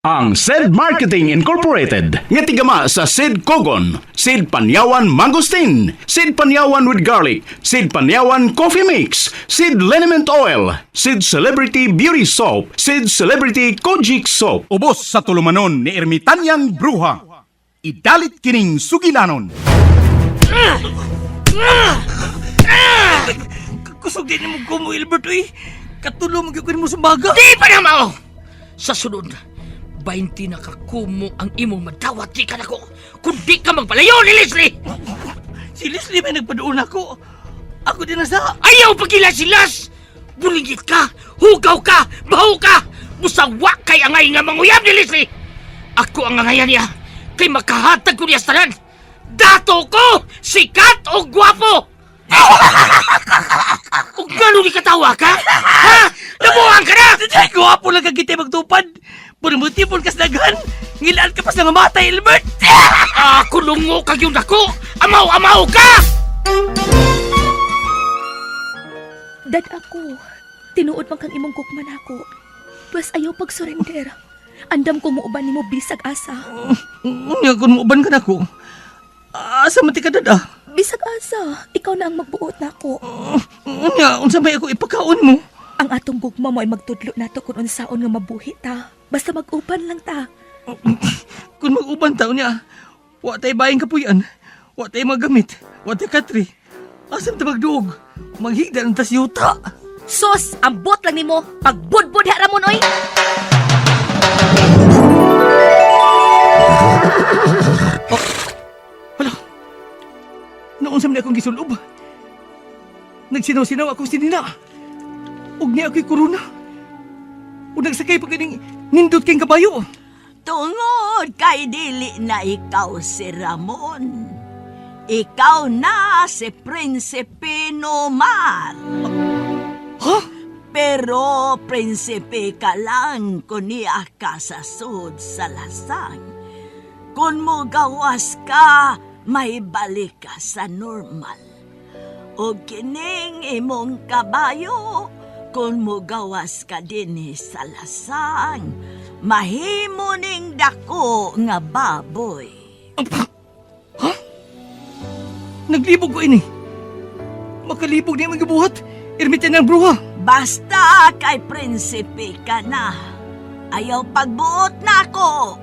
Ang SED Marketing Incorporated nga tigama sa SED Kogon, SED Panyawan Mangosteen, SED Panyawan with Garlic, SED Panyawan Coffee Mix, SED Liniment Oil, SED Celebrity Beauty Soap, SED Celebrity Kojic Soap. Ubos sa tulumanon ni Ermitanyang Bruha. Idalit kining sugilanon. Kusog din mo ko mo, Albert, eh. Katulong mo sa baga. Di pa na mao! Sa sunod, 20 na kakumo ang imong madawat di ka na ko. Kung di ka magpalayo ni Leslie! Si Leslie may nagpadoon ako. Ako din nasa... Ayaw pagilasilas! Buligit ka, hugaw ka, baho ka! Musawa kay angay nga manguyab ni Leslie! Ako ang angayan niya, kay makahatag ko niya sa tanan. Dato ko, sikat o gwapo! Kung gano'n di katawa ka? Ha? Nabuhan ka na! Ay, guwapo lang kang kita magtupad. Puro mo tipon ka sa daghan. Ngilaan ka pa sa mamatay, Albert. Kulungo kag yung dako! Amaw-amaw ka! Dad ako, tinuod man kang imong kukman ako. Plus ayaw pag-surrender. Andam ko muuban ni mo bisag asa. Unya, kung muuban ka na ko. Asa mati ka, dada? Bisag asa, ikaw na ang magbuot na ako. Unya, unsa may ako ipakaon mo? Ang atong gugma mo ay magtudlo nato kung unsaon nga mabuhi ta. Basta mag-uban lang ta. Kung mag-uban taon niya, wa tayo bayang kapuyan, wa tayo magamit, wa tayo katri. Asam ta magduog, maghigda ng tasyuta. Sos, ambot lang nimo pagbudbud ha Ramon oy. Hala, naunsa man akong gisulob. Nagsinaw-sinaw akong sinina. Ug niya ako'y korona. Ug nagsakay pa kining nindot kayong kabayo. Tungod kay dili na ikaw si Ramon. Ikaw na si Prinsipe Nomar. Ha? Pero prinsipe ka lang kung niya ka sa sud sa lasang. Kung mo gawas ka, may balik ka sa normal. O kining imong kabayo, kung mo gawas ka din sa lasang, mahimo ning dako nga baboy. Ha? Naglibog ko ini. Makalibog niya magabuhat. Ermitan ng bruha. Basta kay prinsipe ka na. Ayaw pagbuot na ako.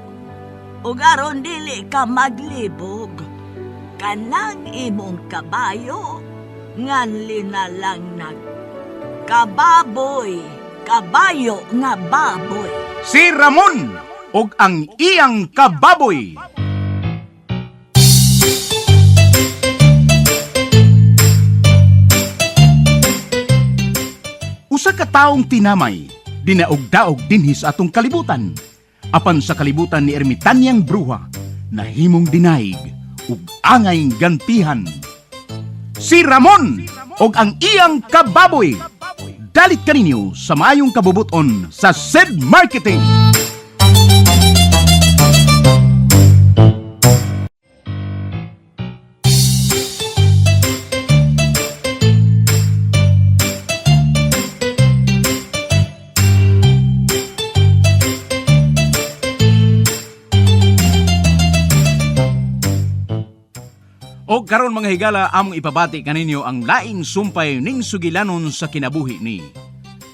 Ug aron dili ka maglibog. Kanang imong kabayo, nganli na lang kababoy, kabayo nga baboy. Si Ramon og ang iyang kababoy. Usa ka taong tinamay, dinaog-daog dinhi sa atong kalibutan. Apan sa kalibutan ni Ermitanyang Bruha, nahimong dinaig ug angay gantihan. Si Ramon og ang iyang kababoy. Dalit kaninyo sa maayong kabubuton sa SED Marketing. O karon mga higala, among ipabati kaninyo ang laing sumpay ning sugilanon sa kinabuhi ni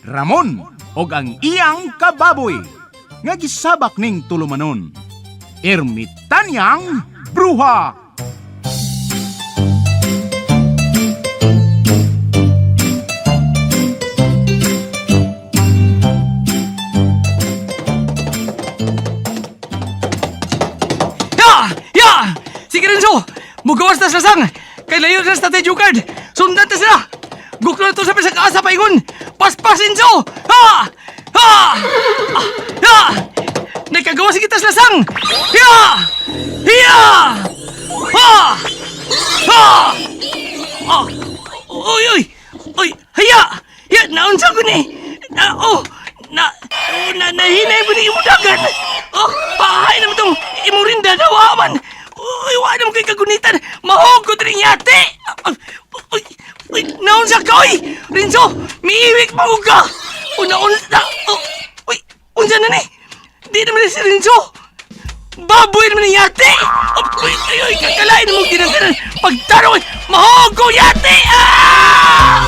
Ramon og ang iyang kababoy nga gisabak ning tulumanon, Ermitanyang Bruha. Ya! Sige Renzo! Mugawas na sa lasang! Kay layo na sa Tatay Jugard! Sundan na sila! Guklo na to sa kaasa paingon! Paspasin so! Ha! Ha! Ha! Nakagawa si kita sa lasang! Ya! Ya! Ha! Ha! Oh! Oy! Oy! Oy! Haya! Ya! Naunsa ko ni! Nahinay mo ni imudagan! Oh! Pahay naman itong imurinda na waman! Uy, wala naman kayo kagunitan! Mahugod rin yate! Uy, naunsa ka, uy! Renzo, miiwik mo ka! Una-una! Uy, unsa na ni? Di naman si Renzo! Baboy naman ni yate! Ay, kakalain mong ginagalan! Pagtarong! Mahog ko yate! Ah!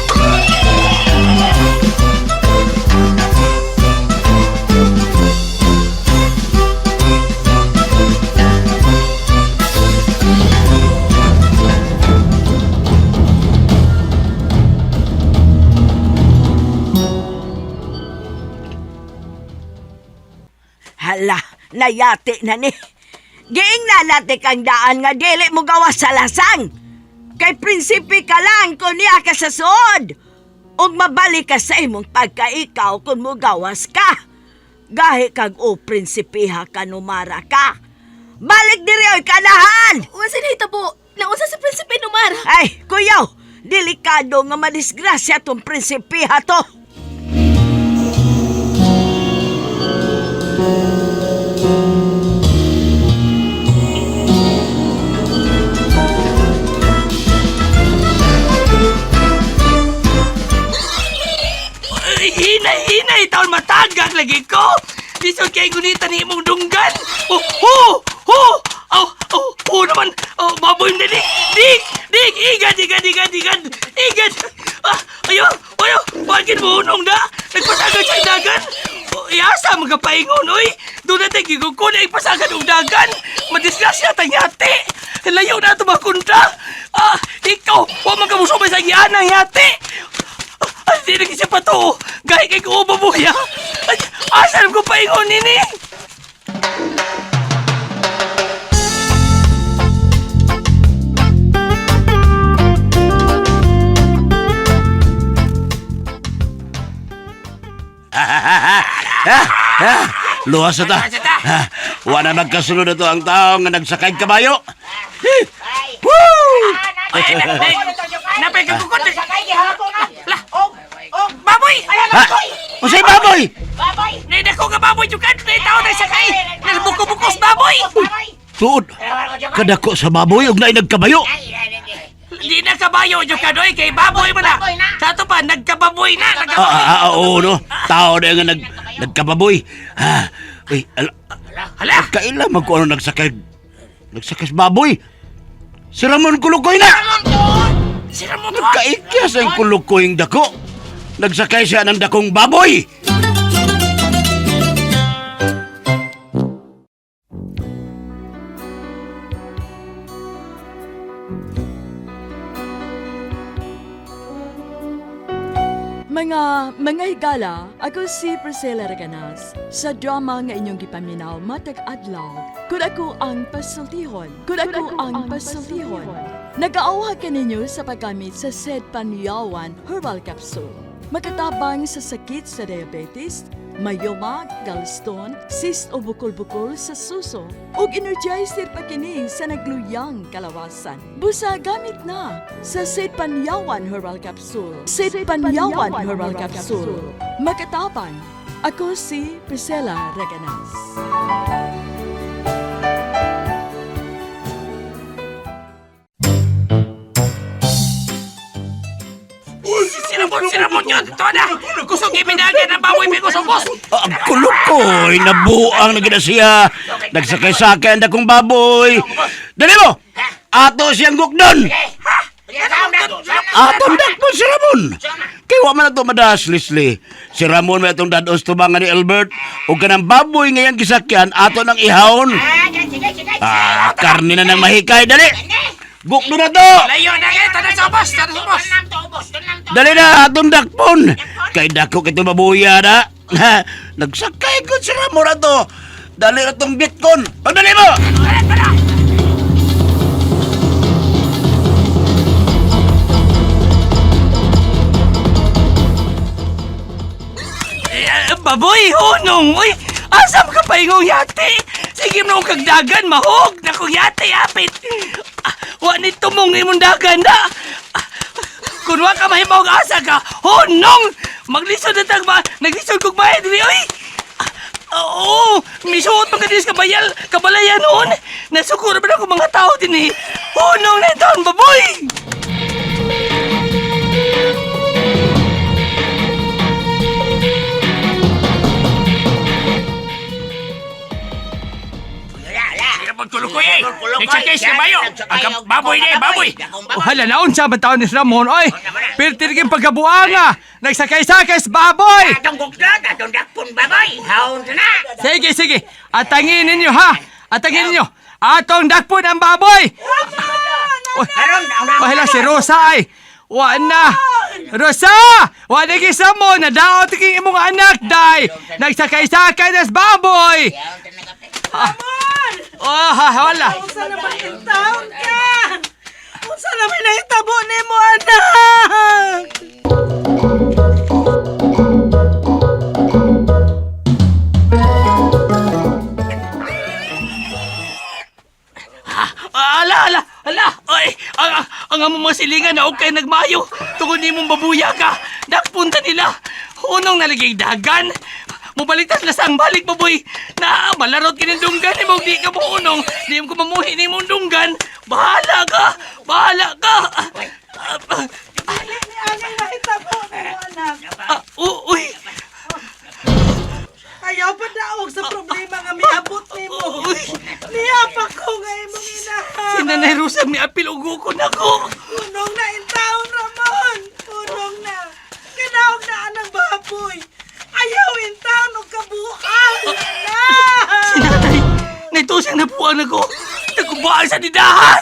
Hala, nayati na ni. Giing nalati kang daan nga dili mo gawas sa lasang. Kay prinsipi ka lang kung niya ka sa suod. Ug mabalik ka sa imong pagkaikaw kung mo gawas ka. Gahi kag o prinsipiha ka numara ka. Balik diri oy kanahan! Wasin hitabo, naunsa si Prinsipe Numar. Ay, kuyaw, delikado nga madisgrasya tong prinsipiha to. Hinay, taon matagag lagi ko! Lisod kay gunita ni imong dunggan! Naman! Baboy na Dig! Igad! Ayaw! Bakit mo unong na? Nagpasagad sa dagan! Iasa magapaingon, oy! Doon natin gigugko na ipasagad ang dagan! Madisgrasya tanyate! Layo na ito makunta! Ikaw! Huwag magkamusumay sa iyanang yate! Ay, di nag-isip pa to! Gaya kay ko babuya! Ay, asan ko paingon nini? Luwas na ta. Wala magkasunod na to ang tao nga nagsakay kabayo. Woo! Napay ka kukot! Lah! Baboy! Usay baboy! Nainak ko nga baboy yung kan! Naitaw na sakay! Nalbuko-bukos baboy! Tuod, kadako sa baboy ug naay nagkabayo. Hindi na kabayo yung kanoy kay baboy mo na! Sa ito pa, nagkababoy na! Oo, no. Tao na nga nagkababoy. Uy, Hala! kaila magkuano nagsakay sa baboy. Si Ramon Kulukoy na! Sira mo to! Kaikyas ang Kulukoy ng dako. Nagsakay siya ng dakong baboy. Mga higala, ako si Priscilla Reganas. Sa drama nga inyong gipaminaw matag adlaw, kung ako ang pasultihon. Nag-aawha ka ninyo sa paggamit sa Sed Panyawan Herbal Capsule. Makatabang sa sakit sa diabetes, mayoma, gallstone, cyst o bukol-bukol sa suso, ug energizer pa kini sa nagluyang kalawasan. Busa gamit na sa Sed Panyawan Herbal Capsule. Sed Panyawan Herbal Capsule. Makatabang. Ako si Priscilla Reganas. Sira mo yun! Ito na! Kusog iminagan ang baboy may kusubos! Ang Kulukoy, nabuang na gina siya. Nagsakay-sakay ang dakong baboy. Dali mo! Ato siyang gukdon! Atong dakpon si Ramon! Kaya wa man na ito madas, Leslie. Si Ramon may itong dados tubangan ni Albert. O kanang baboy ngayang gisakyan, ato nang ihawon. Karne na ng mahikay, dali! Gukdo na to! Layo na kayo! Ito na sa ubos! Dali na, atong dakpon! Kay dako kito babuya na. Nagsakay ko si Ramon na to. Dali na itong bitkon. O, dali mo! Baboy! Hunong! Uy! Asam ka pa ingong yate! Sige mo kag dagan, mahog! Nakong yate, apit! Wa ni tumong imong dagan na! Kung wa ka mahimaw asa ka, hunong! Maglisod na tagba! Naglisod kong bahay dili, uy! Oo! Misuot mga dis kabalayan noon! Nasukuro ba na akong mga tao din eh! Hunong na ito, baboy! Sabot ko lukoy eh. Nagsakay si Mayo. Ang baboy na eh, baboy. Hala naon sa bataon ni Ramon, oy. Pirtirgin pagkabuanga. Nagsakay-sakay sa baboy. Tunggok na, tatundakpon baboy. Haon na. Sige, sige. Atangin ninyo, ha? Atangin ninyo. Atong dakpon ang baboy. Wala si Rosa ay. Wa na. Rosa! Wa na kisa mo. Nadaot king imong anak, day. Nagsakay-sakay na sa baboy. Oh, wala. Unsa naman yung taon ka? Unsa naman nahitabo ni mo, anak? Ala. Oy, ang among mga silingan na okay nagmayo. Tungod ni mong babuya ka. Nakpunta nila. Unong nalagay dagan. Mubalitas lasang balik baboy. Na malarot kinindunggan ni mong di ka mo unong. Di mo ko mamuhi ni mong dunggan. Bahala ka. Dili ni anay nahitabo ni mo, anak. Uy. Ayaw pa daog sa problema nga miabot ni mo. Niyapak ko nga imong inahan. Si Nanay Rosa may apil ugo na ko. Unong na in town, Ramon. Unong na. Kanaog na anang baboy. Ayaw in town o kabuang, anak. Si Nanay, naitusang napuan ako. Nagkubaan sa didahan.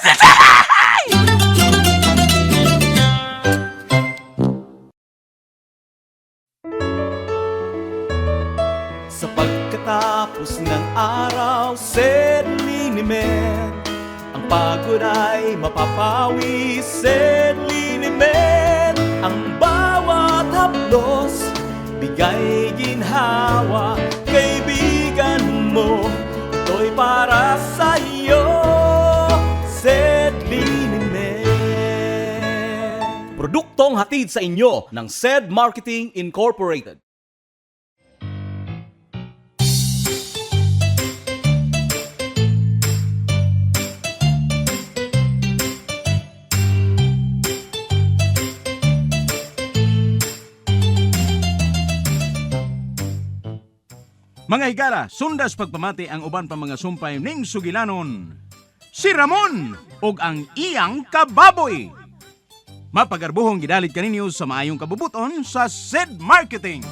Sa pagkatapos ng araw, said Linimen, ang pagod ay mapapawi, said Linimen. Ang bawat haplos, bigay ginhawa, kaibigan mo, ito'y para sa iyo, said Linimen. Produktong hatid sa inyo ng SED Marketing Incorporated. Mga higala, sundas pagpamati ang uban pa mga sumpay ning sugilanon. Si Ramon ug ang iyang kababoy. Mapagarbuhong gidalit kaninyo sa maayong kabubuton sa SED Marketing.